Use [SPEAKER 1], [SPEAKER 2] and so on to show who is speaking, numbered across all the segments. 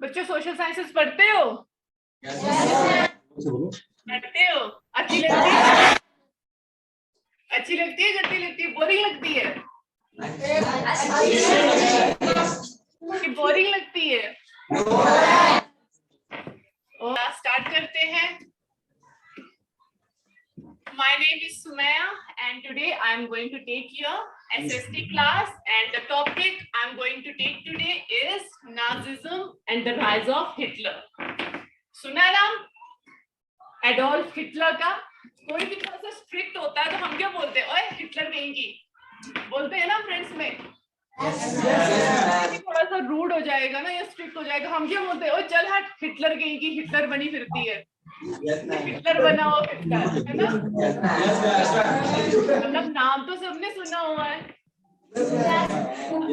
[SPEAKER 1] बच्चों social sciences पढ़ते हो? पढ़ते हो? अच्छी लगती है? अच्छी लगती है, गंदी लगती है, बोरिंग लगती है? कि बोरिंग लगती है? स्टार्ट करते हैं। My name is Sumaya and today I am going to take your SST class and the topic I am going to take today is Nazism and the rise of Hitler. सुना नाम Adolf Hitler का? कोई भी थोड़ा सा strict होता है तो हम क्या बोलते हैं? ओए हिटलर कहेंगी, बोलते हैं ना फ्रेंड्स में। थोड़ा सा रूड हो जाएगा ना या स्ट्रिक्ट हो जाएगा, हम क्या बोलते हैं? ओए चल हट, हिटलर कहेंगी, हिटलर बनी फिरती है, हिटलर बना हो हिटलर, है ना? मतलब नाम तो सबने सुना हुआ है।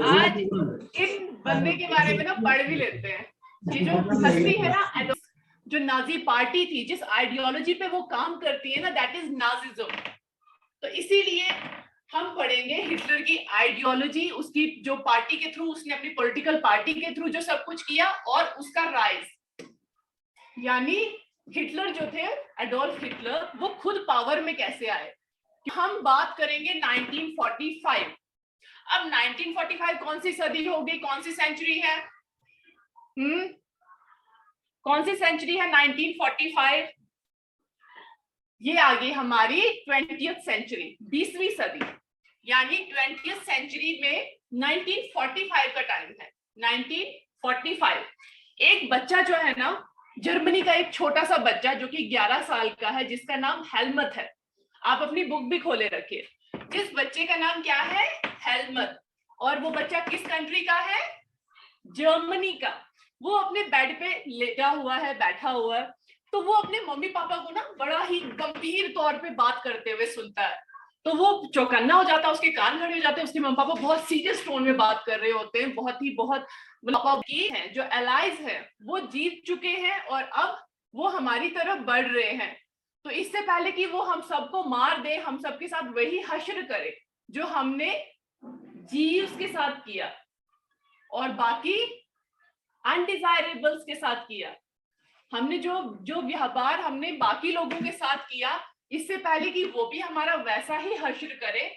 [SPEAKER 1] आज इन बंदे के बारे में ना पढ़ भी लेते हैं। ये जो हस्ती है ना, जो नाजी पार्टी थी, जिस आइडियोलॉजी पे वो काम करती है ना, दैट इज नाजिज्म। तो इसीलिए हम पढ़ेंगे हिटलर की आइडियोलॉजी, उसकी जो पार्टी के थ्रू, उसने अपनी पॉलिटिकल पार्टी के थ्रू जो सब कुछ किया, और उसका राइज। यानी हिटलर जो थे, एडोल्फ हिटलर, वो खुद पावर में कैसे आए। हम बात करेंगे 1945। अब 1945 कौन सी सदी होगी, कौन सी सेंचुरी है? कौन सी सेंचुरी है 1945? ये आ गई हमारी 20th सेंचुरी, 20वीं सदी। यानी 20th सेंचुरी में 1945 का टाइम है। 1945 एक बच्चा जो है ना, जर्मनी का एक छोटा सा बच्चा जो कि 11 साल का है, जिसका नाम हेलमट है। आप अपनी बुक भी खोले रखिए। जिस बच्चे का नाम क्या है? हेलमट। और वो बच्चा किस कंट्री का है? जर्मनी का। वो अपने बेड पे लेटा हुआ है, बैठा हुआ है, तो वो अपने मम्मी पापा को ना बड़ा ही गंभीर तौर पे बात करते हुए सुनता है। तो वो चौकन्ना हो जाता है, उसके कान खड़े हो जाते हैं। उसके मम्मी पापा बहुत सीरियस टोन में बात कर रहे होते हैं, बहुत पापा की है जो एलाइज है वो जीत चुके हैं और अब वो हमारी तरफ बढ़ रहे हैं। तो इससे पहले कि वो हम सबको मार दे, हम सबके साथ वही हश्र करे जो हमने जीव्स के साथ किया और बाकी अनडिजायरेबल्स के साथ किया। हमने जो व्यवहार हमने बाकी लोगों के साथ किया, इससे पहले कि वो भी हमारा वैसा ही हश्र करे,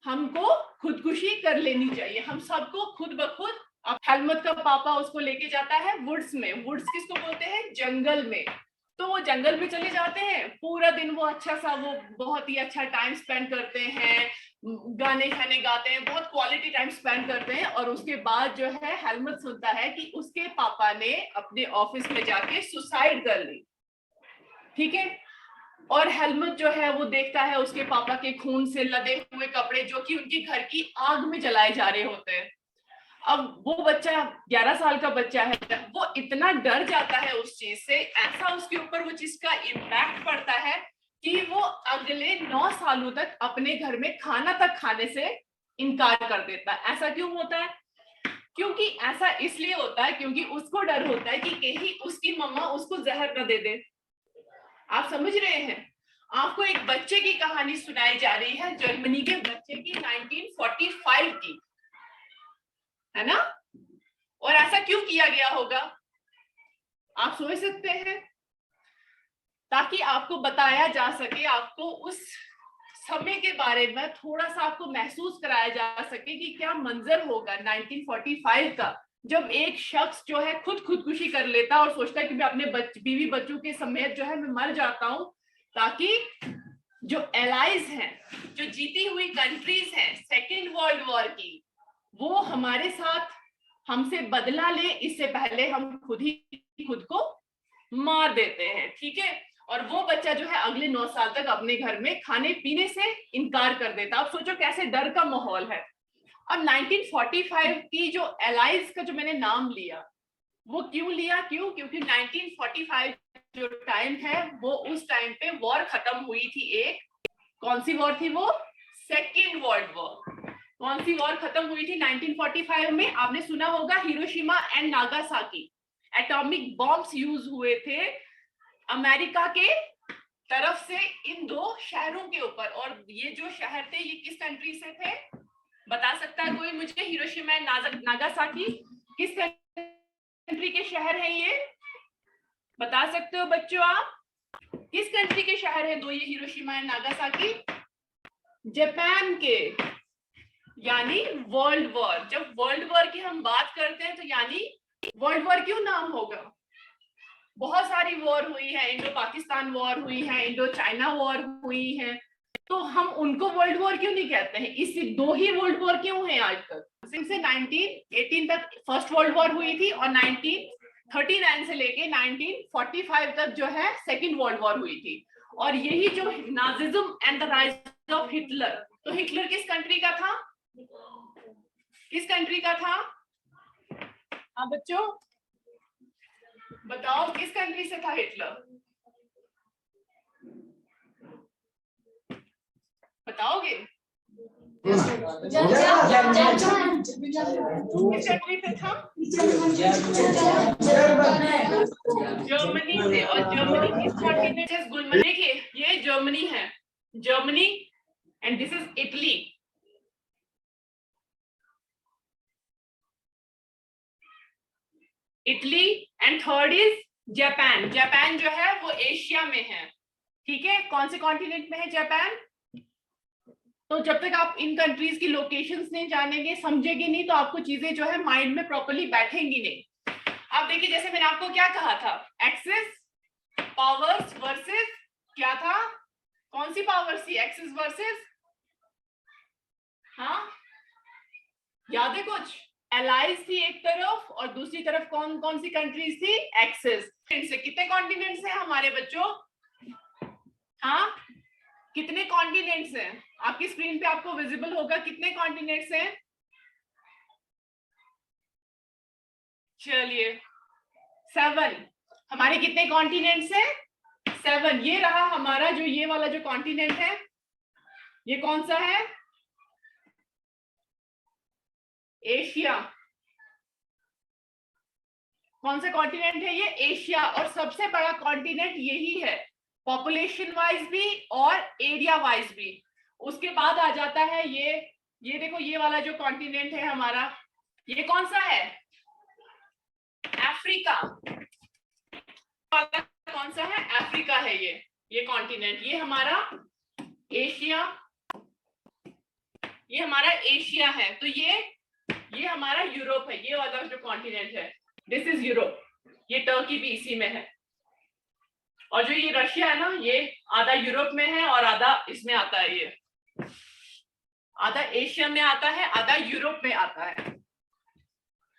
[SPEAKER 1] हमको खुदकुशी कर लेनी चाहिए। हम सबको खुद ब खुद। अब हेलमट का पापा उसको लेके जाता है वुड्स में। वुड्स किसको बोलते हैं? जंगल में। तो वो जंगल में चले जाते हैं, पूरा दिन वो अच्छा सा, वो बहुत ही अच्छा टाइम स्पेंड करते हैं, गाने गाने गाते हैं, बहुत क्वालिटी टाइम स्पेंड करते हैं। और उसके बाद जो है हेलमट सुनता है कि उसके पापा ने अपने ऑफिस में जाके सुसाइड कर ली। ठीक है। और हेलमट जो है वो देखता है उसके पापा के खून से लदे हुए कपड़े जो कि उनके घर की आग में जलाए जा रहे होते हैं। अब वो बच्चा 11 साल का बच्चा है, वो इतना डर जाता है उस चीज से, ऐसा उसके ऊपर वो चीज का इम्पैक्ट पड़ता है कि वो अगले 9 सालों तक अपने घर में खाना तक खाने से इनकार कर देता है। ऐसा क्यों होता है? क्योंकि ऐसा इसलिए होता है क्योंकि उसको डर होता है कि कहीं उसकी मम्मा उसको जहर न दे दे। आप समझ रहे हैं? आपको एक बच्चे की कहानी सुनाई जा रही है, जर्मनी के बच्चे की, 1945 की, है ना? और ऐसा क्यों किया गया होगा आप सोच सकते हैं? ताकि आपको बताया जा सके, आपको उस समय के बारे में थोड़ा सा आपको महसूस कराया जा सके कि क्या मंजर होगा 1945 का, जब एक शख्स जो है खुदकुशी कर लेता और सोचता है कि मैं अपने बीवी बच्चों के समेत जो है मैं मर जाता हूं, ताकि जो एलाइज हैं, जो जीती हुई कंट्रीज हैं सेकेंड वर्ल्ड वॉर की, वो हमारे साथ हमसे बदला ले। इससे पहले हम खुद को मार देते हैं। ठीक है। और वो बच्चा जो है अगले 9 साल तक अपने घर में खाने पीने से इनकार कर देता। आप सोचो कैसे डर का माहौल है। अब 1945 की जो एलाइज का जो मैंने नाम लिया, वो क्यों लिया? क्योंकि 1945 जो टाइम है वो उस टाइम पे वॉर खत्म हुई थी। एक कौन सी वॉर थी वो? Second world war. कौन सी वॉर खत्म हुई थी 1945 में? आपने सुना होगा Hiroshima and Nagasaki. Atomic bombs use हुए थे अमेरिका के तरफ से इन 2 शहरों के ऊपर। और ये जो शहर थे ये किस कंट्री से थे? बता सकता है कोई मुझे? हिरोशिमा एंड नागासाकी किस कंट्री के शहर हैं ये? बता सकते हो बच्चों आप? किस कंट्री के शहर है दो ये, हिरोशिमा एंड नागासाकी? जापान के। यानी वर्ल्ड वॉर, जब वर्ल्ड वॉर की हम बात करते हैं तो यानी वर्ल्ड वॉर क्यों नाम होगा? बहुत सारी वॉर हुई है, इंडो पाकिस्तान वॉर हुई है, इंडो चाइना वॉर हुई है, तो हम उनको वर्ल्ड वॉर क्यों नहीं कहते हैं? इसी दो ही वर्ल्ड वॉर क्यों है आज तक? से 1918 तक फर्स्ट वर्ल्ड वॉर हुई थी और 1939 से लेके 1945 तक जो है सेकेंड वर्ल्ड वॉर हुई थी। और यही जो Nazism and the rise of Hitler, तो हिटलर किस कंट्री का था? किस कंट्री का था? हाँ बच्चों बताओ, किस कंट्री से था हिटलर? बताओगे? किस कंट्री से था? जर्मनी से। और जर्मनी किस कॉन्टिनेंट है? गुलमर्ग। देखिए ये जर्मनी है, Germany, and this is Italy. Italy and third is Japan. Japan जो है वो एशिया में है, ठीक है? कौन से कॉन्टिनेंट में है जापान? तो जब तक आप इन कंट्रीज की लोकेशंस नहीं जानेंगे, समझेंगे नहीं, तो आपको चीजें जो है माइंड में प्रॉपर्ली बैठेंगी नहीं। अब देखिए, जैसे मैंने आपको क्या कहा था, एक्सिस पावर्स वर्सेस क्या था? कौन सी पावर्स थी? एक्सिस वर्सेस, हाँ याद है कुछ? एलाइज थी एक तरफ और दूसरी तरफ कौन कौन सी कंट्रीज थी? एक्सिस। से कितने कॉन्टिनेंट्स हैं हमारे बच्चों? हाँ कितने कॉन्टिनेंट्स हैं? आपकी स्क्रीन पे आपको विजिबल होगा कितने कॉन्टिनेंट्स हैं। चलिए 7। हमारे कितने कॉन्टिनेंट्स हैं? 7। ये रहा हमारा जो ये वाला जो कॉन्टिनेंट है, ये कौन सा है? एशिया। कौन सा कॉन्टिनेंट है ये? एशिया। और सबसे बड़ा कॉन्टिनेंट यही है, पॉपुलेशन वाइज भी और एरिया वाइज भी। उसके बाद आ जाता है ये देखो, ये वाला जो कॉन्टिनेंट है हमारा, ये कौन सा है? अफ्रीका। वाला कौन सा है? अफ्रीका है ये कॉन्टिनेंट। ये हमारा एशिया, ये हमारा एशिया है। तो ये हमारा यूरोप है, ये वाला जो कॉन्टिनेंट है, दिस इज यूरोप। ये टर्की भी इसी में है। और जो ये रशिया है ना, ये आधा यूरोप में है और आधा इसमें आता है, ये आधा एशिया में आता है, आधा यूरोप में आता है।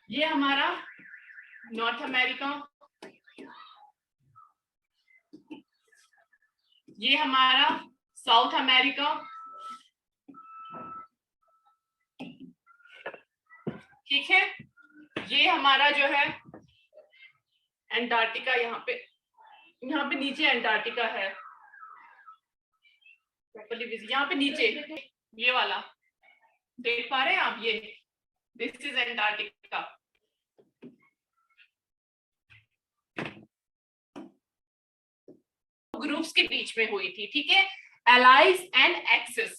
[SPEAKER 1] ये हमारा नॉर्थ अमेरिका, ये हमारा साउथ अमेरिका, ठीक है? ये हमारा जो है एंटार्क्टिका, यहाँ पे नीचे एंटार्क्टिका है, यहाँ पे नीचे ये वाला देख पा रहे हैं आप? ये दिस इज एंटार्क्टिका। ग्रुप्स के बीच में हुई थी, ठीक है? एलाइज एंड एक्सिस,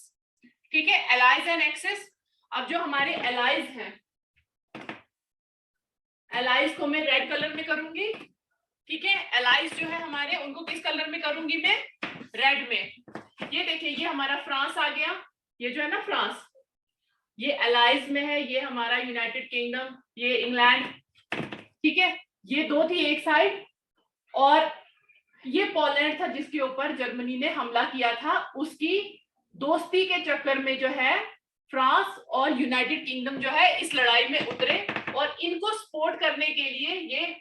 [SPEAKER 1] ठीक है? Allies and axis. अब जो हमारे एलाइज हैं, एलाइज को मैं रेड कलर में करूंगी, ठीक है? एलाइज जो है हमारे, उनको किस कलर में करूंगी मैं? रेड में। ये देखिए, ये हमारा फ्रांस आ गया, ये जो है ना फ्रांस, ये एलाइज में है। ये हमारा यूनाइटेड किंगडम, ये इंग्लैंड, ठीक है? ये दो थी एक साइड, और ये पोलैंड था जिसके ऊपर जर्मनी ने हमला किया था। उसकी दोस्ती के चक्कर में जो है फ्रांस और यूनाइटेड किंगडम जो है इस लड़ाई में उतरे, और इनको सपोर्ट करने के लिए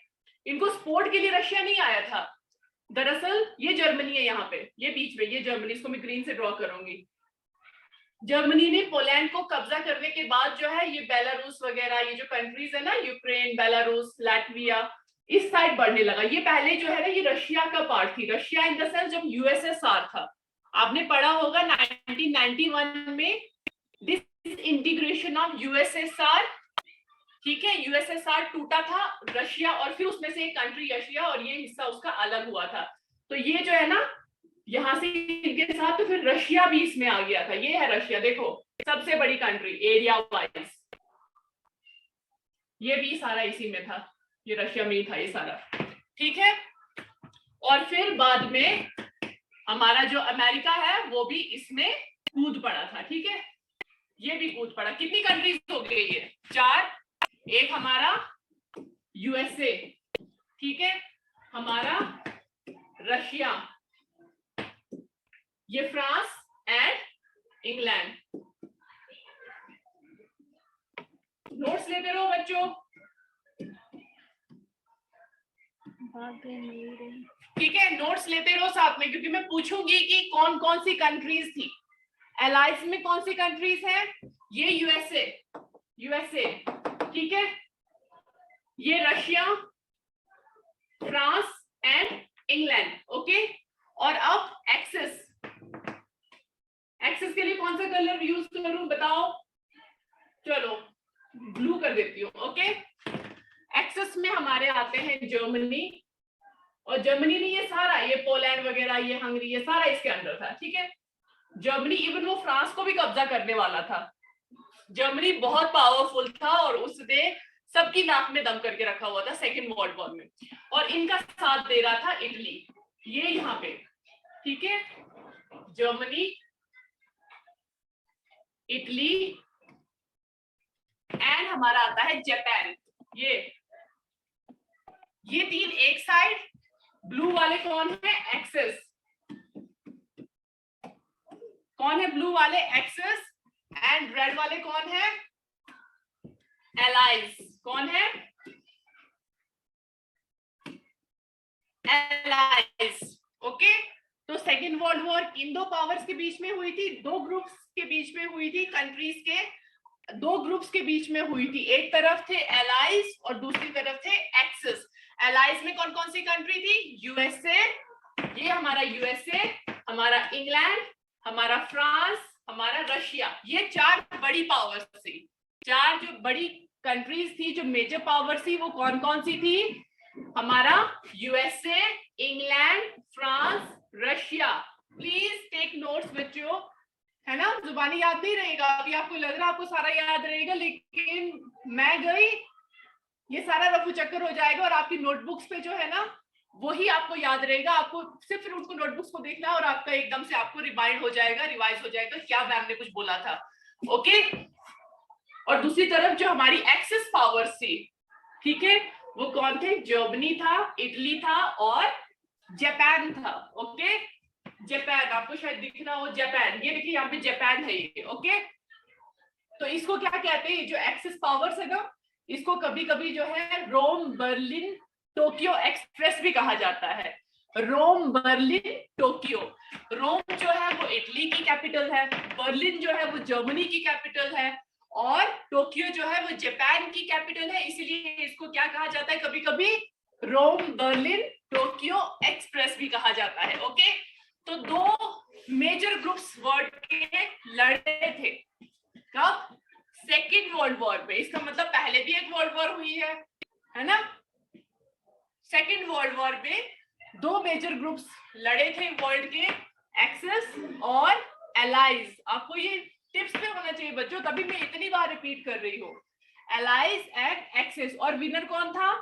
[SPEAKER 1] इनको सपोर्ट के लिए रशिया नहीं आया था। दरअसल ये जर्मनी है, यहाँ पे ये बीच में, ये जर्मनी, इसको मैं ग्रीन से ड्रॉ करूंगी। जर्मनी ने पोलैंड को कब्जा करने के बाद जो है ये बेलारूस वगैरह, ये जो कंट्रीज है ना, यूक्रेन, बेलारूस, लाटविया, इस साइड बढ़ने लगा। ये पहले जो है ना, ये रशिया का पार्ट थी। रशिया इन द सेंस जब यूएसएसआर था, आपने पढ़ा होगा 1991 में दिस इंटीग्रेशन ऑफ यूएसएसआर, ठीक है? यूएसएसआर टूटा था रशिया, और फिर उसमें से एक कंट्री रशिया और ये हिस्सा उसका अलग हुआ था। तो ये जो है ना, यहाँ से इनके साथ, तो फिर रशिया भी इसमें आ गया था। ये है रशिया, देखो सबसे बड़ी कंट्री एरिया वाइज, ये भी सारा इसी में था। ये रशिया में ही था ये सारा, ठीक है। और फिर बाद में हमारा जो अमेरिका है वो भी इसमें कूद पड़ा था, ठीक है, ये भी कूद पड़ा। कितनी कंट्रीज हो गई ये? 4। एक हमारा यूएसए, ठीक है, हमारा रशिया, ये फ्रांस एंड इंग्लैंड। नोट्स लेते रहो बच्चों, ठीक है, नोट्स लेते रहो साथ में, क्योंकि मैं पूछूंगी कि कौन कौन सी कंट्रीज थी। एलाइज में कौन सी कंट्रीज है? ये यूएसए, यूएसए, ठीक है, ये Russia, France and England, okay. और अब एक्सेस, एक्सेस के लिए कौन सा कलर यूज करूं बताओ? चलो ब्लू कर देती हूँ, ओके। एक्सेस में हमारे आते हैं जर्मनी, और जर्मनी नहीं, ये सारा, ये पोलैंड वगैरह, ये हंगरी, ये सारा इसके अंदर था, ठीक है। जर्मनी इवन वो फ्रांस को भी कब्जा करने वाला था। जर्मनी बहुत पावरफुल था और उसने सबकी नाक में दम करके रखा हुआ था सेकेंड वर्ल्ड वॉर में, और इनका साथ दे रहा था इटली, ये यहाँ पे, ठीक है, जर्मनी, इटली एंड हमारा आता है जापान। ये तीन एक साइड, ब्लू वाले कौन है? एक्सेस। कौन है ब्लू वाले? एक्सेस। एंड रेड वाले कौन है? एलाइज। कौन है? Allies, okay. तो सेकेंड वर्ल्ड वॉर इन दो पावर्स के बीच में हुई थी, दो ग्रुप्स के बीच में हुई थी, कंट्रीज के दो ग्रुप्स के बीच में हुई थी। एक तरफ थे एलाइज और दूसरी तरफ थे एक्सेस। एलाइज में कौन कौन सी कंट्री थी? यूएसए, ये हमारा यूएसए, हमारा इंग्लैंड, हमारा फ्रांस, हमारा रशिया, ये चार बड़ी पावर्स थी। चार जो बड़ी कंट्रीज थी, जो मेजर पावर्स थी, वो कौन कौन सी थी? हमारा USA, England, France, Russia. Please take notes बच्चों, है ना, जुबानी याद नहीं रहेगा। अभी आपको लग रहा है आपको सारा याद रहेगा, लेकिन मैं गई, ये सारा रफू चक्कर हो जाएगा और आपकी नोटबुक्स पे जो है ना वही आपको याद रहेगा। आपको सिर्फ फिर उनको नोटबुक्स को देखना है और आपका एकदम से आपको रिमाइंड हो जाएगा, रिवाइज हो जाएगा क्या मैम ने कुछ बोला था, ओके। और दूसरी तरफ जो हमारी एक्सेस पावर्स थी, ठीक है, वो कौन थे? जर्मनी था, इटली था और जापान था, ओके। जापान, आपको शायद दिख रहा हो जापान, ये देखिए यहाँ पे जापान है ये, ओके। तो इसको क्या कहते हैं? जो एक्सेस पावर्स है ना, इसको कभी कभी जो है रोम बर्लिन टोक्यो एक्सप्रेस भी कहा जाता है। रोम बर्लिन टोक्यो। रोम जो है वो इटली की कैपिटल है, बर्लिन जो है वो जर्मनी की कैपिटल है, और टोक्यो जो है वो जापान की कैपिटल है। इसीलिए इसको क्या कहा जाता है? कभी कभी रोम बर्लिन टोक्यो एक्सप्रेस भी कहा जाता है, ओके। तो दो मेजर ग्रुप्स वर्ल्ड के लड़े थे, कब? सेकेंड वर्ल्ड वॉर में। इसका मतलब पहले भी एक वर्ल्ड वॉर हुई है ना। सेकेंड वर्ल्ड वॉर में दो मेजर ग्रुप्स लड़े थे वर्ल्ड के, एक्सेस और एलाइज। आपको ये टिप्स पे होना चाहिए बच्चों, तभी मैं इतनी बार रिपीट कर रही हूँ। Allies and axis. और विनर कौन था?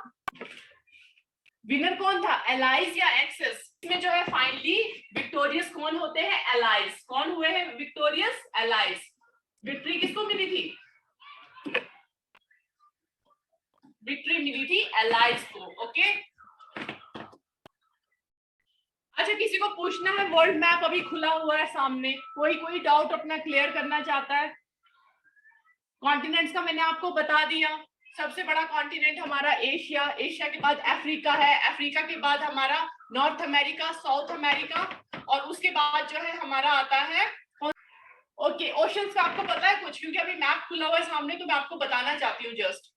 [SPEAKER 1] विनर कौन था? एलाइज या एक्सेस? इसमें जो है फाइनली विक्टोरियस कौन होते हैं? एलाइज। कौन हुए हैं विक्टोरियस? एलाइज। विक्ट्री किसको मिली थी? विक्ट्री मिली थी एलाइज को, ओके। अच्छा, किसी को पूछना है? वर्ल्ड मैप अभी खुला हुआ है सामने, कोई डाउट अपना क्लियर करना चाहता है? कॉन्टिनेंट्स का मैंने आपको बता दिया। सबसे बड़ा कॉन्टिनेंट हमारा एशिया, एशिया के बाद अफ्रीका है, अफ्रीका के बाद हमारा नॉर्थ अमेरिका, साउथ अमेरिका, और उसके बाद जो है हमारा आता है, ओके, ओशंस का आपको पता है कुछ? क्योंकि अभी मैप खुला हुआ है सामने तो मैं आपको बताना चाहती हूँ जस्ट।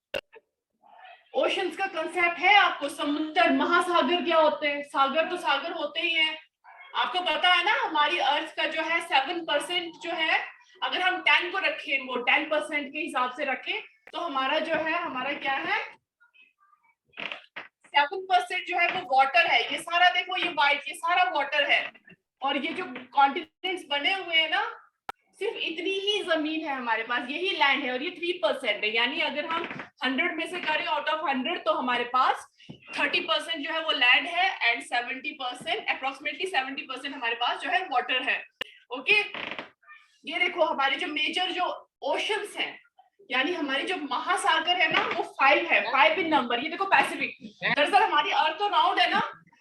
[SPEAKER 1] ओशंस का कंसेप्ट है आपको? समुद्र, महासागर क्या होते हैं? सागर तो सागर होते ही हैं। आपको पता है ना, हमारी अर्थ का जो है 7% जो है, अगर हम 10 को रखें, वो 10% के हिसाब से रखें, तो हमारा जो है, हमारा क्या है, 7% जो है वो वाटर है। ये सारा देखो, ये वाइट, ये सारा वाटर है। और ये जो कॉन्टिनेंट्स बने हुए हैं ना, सिर्फ इतनी ही जमीन है हमारे पास, यही लैंड है, और ये 3% है। यानी अगर हम 100 में से करें आउट ऑफ 100 तो हमारे पास 30% जो है वो लैंड है एंड 70% अप्रोक्सीमेटली 70% हमारे पास जो है वाटर है। ओके, ये देखो हमारे जो मेजर जो ओशंस हैं, यानी हमारे जो महासागर है ना वो 5 है, 5 इन नंबर। ये देखो पैसिफिक, दरअसल हमारी अर्थ तो राउंड है ना,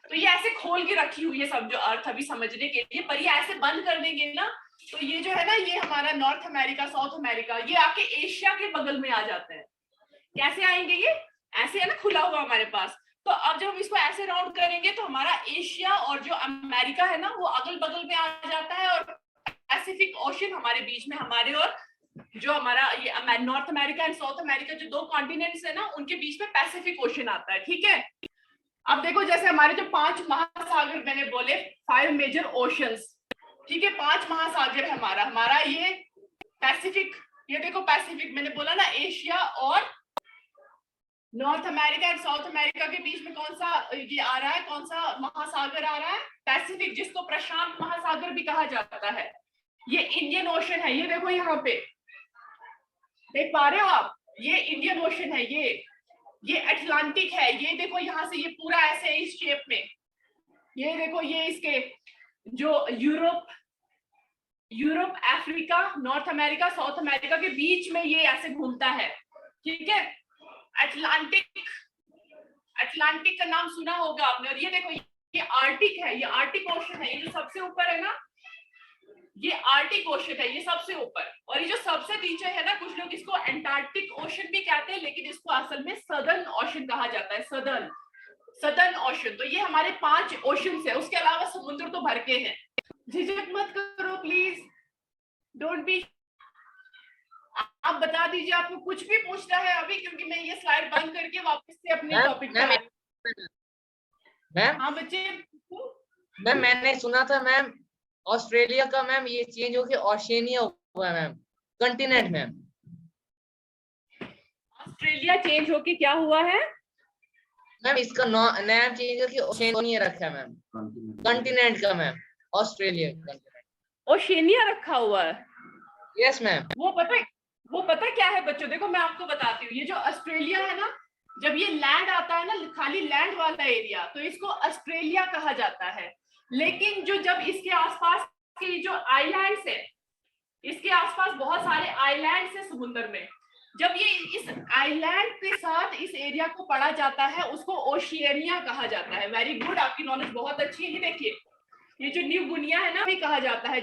[SPEAKER 1] तो ये ऐसे खोल के रखी हुई है सब जो अर्थ अभी समझने के लिए, पर ये ऐसे बंद कर देंगे ना तो ये जो है ना, ये हमारा नॉर्थ अमेरिका, साउथ अमेरिका, ये आके एशिया के बगल में आ जाते हैं। कैसे आएंगे ये? ऐसे है ना, खुला हुआ हमारे पास। तो अब जब हम इसको ऐसे राउंड करेंगे तो हमारा एशिया और जो अमेरिका है ना वो अगल बगल में आ जाता है, और पैसिफिक ओशन हमारे बीच में, हमारे और जो हमारा ये north America and south America जो 2 कॉन्टिनेंट्स है ना उनके बीच में पैसिफिक ओशन आता है। ठीक है, अब देखो जैसे हमारे जो 5 महासागर मैंने बोले, 5 मेजर ओशंस, ठीक है, 5 महासागर है हमारा ये पैसिफिक, ये देखो पैसिफिक मैंने बोला ना, एशिया और north America and south America के बीच में कौन सा ये आ रहा है, कौन सा महासागर आ रहा है? पैसिफिक, जिसको प्रशांत महासागर भी कहा जाता है। ये इंडियन ओशन है, ये देखो यहाँ पे देख पा रहे हो आप, ये इंडियन ओशन है, ये अटलांटिक है, ये देखो यहाँ से ये पूरा ऐसे इस शेप में, ये देखो ये इसके जो Europe, Africa, north America, south America के बीच में ये ऐसे घूमता है। ठीक है, अटलांटिक का नाम सुना होगा आपने। और ये देखो ये आर्टिक है, ये आर्टिक ओशन है, ये जो सबसे ऊपर है ना ये आर्टिक ओशन है, ये सबसे ऊपर। और ये जो सबसे नीचे है ना, कुछ लोग इसको एंटार्क्टिक ओशन भी कहते हैं, लेकिन इसको असल में सदर्न ओशन कहा जाता है, सदर्न ओशन। तो ये हमारे 5 ओशन है, उसके अलावा समुद्र तो भर के हैं। झिझक मत करो प्लीज, डोंट बी। आप बता दीजिए आपको कुछ भी पूछना है अभी, क्योंकि मैं ये स्लाइड बंद करके वापस से अपने टॉपिक पे।
[SPEAKER 2] मैम,
[SPEAKER 1] हाँ बच्चे।
[SPEAKER 2] मैम मैंने सुना था मैम ऑस्ट्रेलिया का मैम ये चेंज होके ओशिनिया हुआ है ma'am, continent ma'am.
[SPEAKER 1] Australia change होके क्या हुआ है
[SPEAKER 2] मैम? इसका नाम चेंज होके ओशिनिया रखा है मैम, कंटिनेंट का मैम, ऑस्ट्रेलिया कंटिनेंट।
[SPEAKER 1] ओशिनिया रखा हुआ है?
[SPEAKER 2] Yes ma'am.
[SPEAKER 1] वो पता क्या है बच्चों, देखो मैं आपको बताती हूँ। ये जो ऑस्ट्रेलिया है ना, जब ये लैंड आता है ना, खाली लैंड वाला एरिया, तो इसको ऑस्ट्रेलिया कहा जाता है। लेकिन जो जब इसके आसपास के जो आइलैंड्स है, इसके आसपास बहुत सारे आइलैंड्स है समुद्र में, जब ये इस आइलैंड के साथ इस एरिया को पढ़ा जाता है उसको ओशिनिया कहा जाता है। वेरी गुड, आपकी नॉलेज बहुत अच्छी है। ये देखिए, ये जो न्यू गुनिया है ना भी कहा जाता है।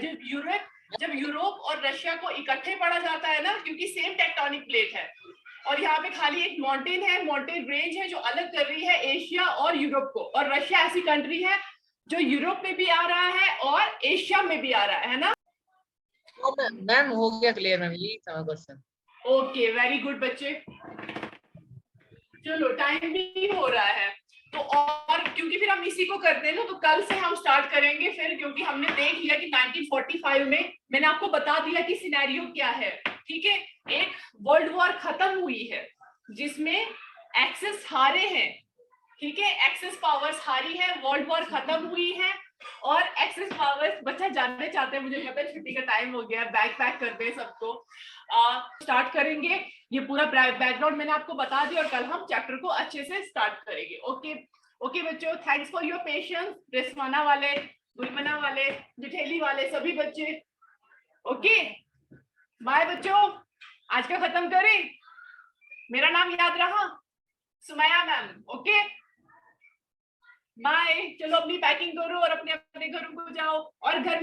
[SPEAKER 1] जब यूरोप और रशिया को इकट्ठे पढ़ा जाता है ना, क्योंकि सेम टेक्टोनिक प्लेट है, और यहाँ पे खाली एक माउंटेन है, माउंटेन रेंज है जो अलग कर रही है एशिया और यूरोप को। और रशिया ऐसी कंट्री है जो यूरोप में भी आ रहा है और एशिया में भी आ रहा है ना।
[SPEAKER 2] मैम हो गया क्लियर मैम, यही था क्वेश्चन।
[SPEAKER 1] ओके, वेरी गुड बच्चे। चलो टाइम भी हो रहा है, तो और क्योंकि फिर हम इसी को करते हैं ना, तो कल से हम स्टार्ट करेंगे फिर, क्योंकि हमने देख लिया कि 1945 में मैंने आपको बता दिया कि सिनेरियो क्या है। ठीक है, एक वर्ल्ड वॉर खत्म हुई है जिसमें एक्सेस हारे हैं। ठीक है, एक्सेस पावर्स हारी है, वर्ल्ड वॉर खत्म हुई है, और एक्सेस पावर्स, बच्चा जानने चाहते हैं, मुझे पता है छुट्टी का टाइम हो गया, बैग पैक करते हैं सबको। स्टार्ट करेंगे, ये पूरा बैकग्राउंड मैंने आपको बता दिया, और कल हम चैप्टर को अच्छे से स्टार्ट करेंगे। ओके बच्चों, थैंक्स फॉर योर पेशेंस। रिस्वाना वाले, गुलमना वाले, जिठेली वाले सभी बच्चे, ओके बाय बच्चों। आज का खत्म करें। मेरा नाम याद रहा, सुमैया मैम। ओके बाय, चलो अपनी पैकिंग करो और अपने अपने घरों को जाओ, और घर